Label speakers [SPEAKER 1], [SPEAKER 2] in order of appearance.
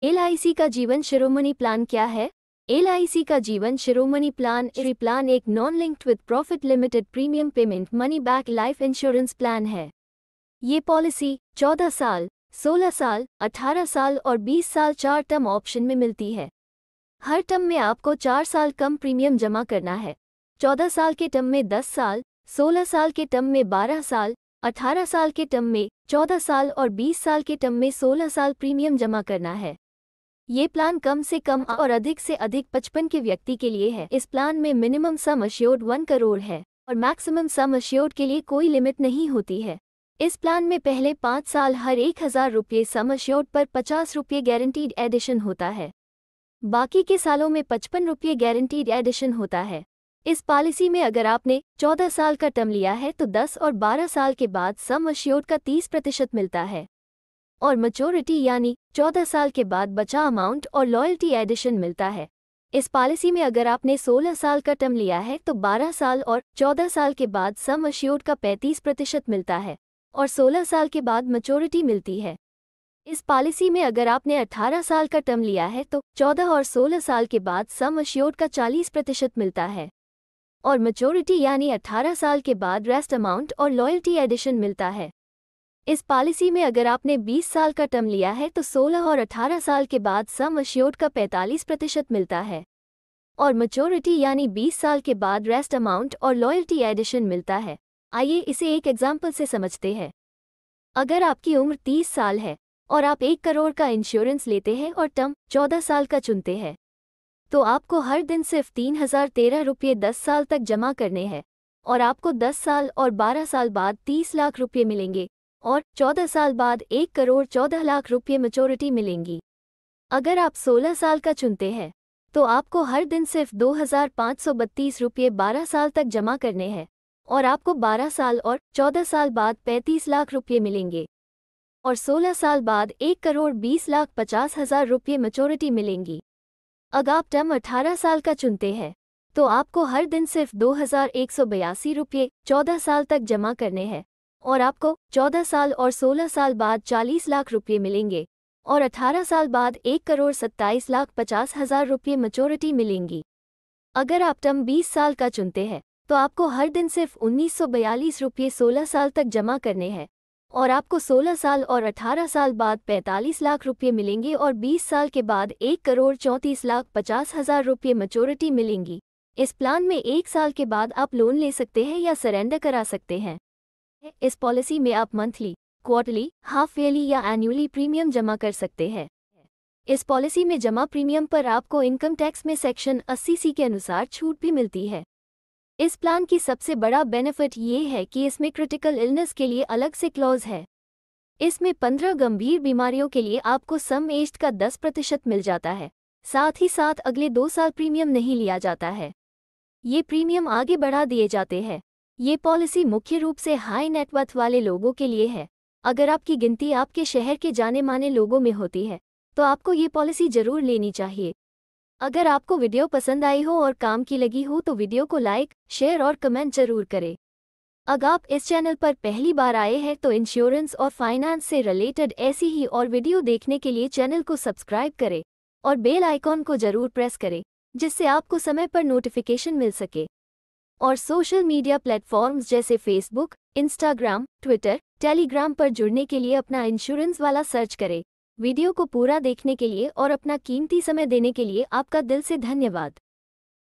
[SPEAKER 1] LIC का जीवन शिरोमणि plan क्या है? LIC का जीवन शिरोमणि प्लान एक non linked with profit limited premium payment money back life insurance plan है। ये पॉलिसी 14 साल, 16 साल, 18 साल और 20 साल 4 टर्म ऑप्शन में मिलती है। हर टर्म में आपको 4 साल कम प्रीमियम जमा करना है। 14 साल के टर्म में 10 साल, 16 साल के टर्म में 12 साल, 18 साल के टर्म में 14 साल और 20 साल के टर्म में 16 साल प्रीमियम जमा करना है। ये प्लान कम से कम और अधिक से अधिक 55 के व्यक्ति के लिए है। इस प्लान में मिनिमम सम अश्योर्ड 1 करोड़ है और मैक्सिमम सम अश्योर्ड के लिए कोई लिमिट नहीं होती है। इस प्लान में पहले 5 साल हर 1000 रुपये सम अश्योर्ड पर 50 रुपये गारंटीड एडिशन होता है। बाकी के सालों में 55 रुपये गारंटीड एडिशन होता है। इस पॉलिसी में अगर आपने 14 साल का टर्म लिया है तो 10 और 12 साल के बाद सम अश्योर्ड का 30% मिलता है और मैच्योरिटी यानी 14 साल के बाद बचा अमाउंट और लॉयल्टी एडिशन मिलता है। इस पॉलिसी में अगर आपने 16 साल का टर्म लिया है तो 12 साल और 14 साल के बाद सम अश्योर्ड का 35% मिलता है और 16 साल के बाद मैच्योरिटी मिलती है। इस पॉलिसी में अगर आपने 18 साल का टर्म लिया है तो 14 और 16 साल के बाद सम अश्योर्ड का 40% मिलता है और मैच्योरिटी यानी 18 साल के बाद रेस्ट अमाउंट और लॉयल्टी एडिशन मिलता है। इस पॉलिसी में अगर आपने 20 साल का टर्म लिया है तो 16 और 18 साल के बाद सम अश्योर्ड का 45% मिलता है और मैच्योरिटी यानी 20 साल के बाद रेस्ट अमाउंट और लॉयल्टी एडिशन मिलता है। आइए इसे एक एग्जाम्पल से समझते हैं। अगर आपकी उम्र 30 साल है और आप 1 करोड़ का इंश्योरेंस लेते हैं और टर्म 14 साल का चुनते हैं तो आपको हर दिन सिर्फ 3013 रुपये 10 साल तक जमा करने हैं और आपको 10 साल और 12 साल बाद 30 लाख रुपये मिलेंगे और 14 साल बाद 1 करोड़ 14 लाख रुपये मैच्योरिटी मिलेंगी। अगर आप 16 साल का चुनते हैं तो आपको हर दिन सिर्फ 2532 रुपये 12 साल तक जमा करने हैं और आपको 12 साल और 14 साल बाद 35 लाख रुपये मिलेंगे और 16 साल बाद 1 करोड़ 20 लाख 50 हज़ार रुपये मैच्योरिटी मिलेंगी। अगर आप टर्म 18 साल का चुनते हैं तो आपको हर दिन सिर्फ 2182 रुपये 14 साल तक जमा करने हैं और आपको 14 साल और 16 साल बाद 40 लाख रुपये मिलेंगे और 18 साल बाद 1 करोड़ 27 लाख 50 हज़ार रुपये मैच्योरिटी मिलेंगी। अगर आप टर्म 20 साल का चुनते हैं तो आपको हर दिन सिर्फ 1942 रुपये 16 साल तक जमा करने हैं और आपको 16 साल और 18 साल बाद 45 लाख रुपये मिलेंगे और 20 साल के बाद 1 करोड़ 34 लाख 50 हज़ार रुपये मैच्योरिटी मिलेंगी। इस प्लान में 1 साल के बाद आप लोन ले सकते हैं या सरेंडर करा सकते हैं। इस पॉलिसी में आप मंथली, क्वार्टरली, हाफ ईयरली या एनुअली प्रीमियम जमा कर सकते हैं। इस पॉलिसी में जमा प्रीमियम पर आपको इनकम टैक्स में सेक्शन 80C के अनुसार छूट भी मिलती है। इस प्लान की सबसे बड़ा बेनिफिट ये है कि इसमें क्रिटिकल इलनेस के लिए अलग से क्लॉज है। इसमें 15 गंभीर बीमारियों के लिए आपको सम एज्ड का 10% मिल जाता है। साथ ही साथ अगले 2 साल प्रीमियम नहीं लिया जाता है, ये प्रीमियम आगे बढ़ा दिए जाते हैं। ये पॉलिसी मुख्य रूप से हाई नेटवर्थ वाले लोगों के लिए है। अगर आपकी गिनती आपके शहर के जाने माने लोगों में होती है तो आपको ये पॉलिसी जरूर लेनी चाहिए। अगर आपको वीडियो पसंद आई हो और काम की लगी हो तो वीडियो को लाइक, शेयर और कमेंट जरूर करें। अगर आप इस चैनल पर पहली बार आए हैं तो इंश्योरेंस और फाइनेंस से रिलेटेड ऐसी ही और वीडियो देखने के लिए चैनल को सब्सक्राइब करें और बेल आइकॉन को जरूर प्रेस करें जिससे आपको समय पर नोटिफिकेशन मिल सके। और सोशल मीडिया प्लेटफॉर्म्स जैसे फेसबुक, इंस्टाग्राम, ट्विटर, टेलीग्राम पर जुड़ने के लिए अपना इंश्योरेंस वाला सर्च करें। वीडियो को पूरा देखने के लिए और अपना कीमती समय देने के लिए आपका दिल से धन्यवाद।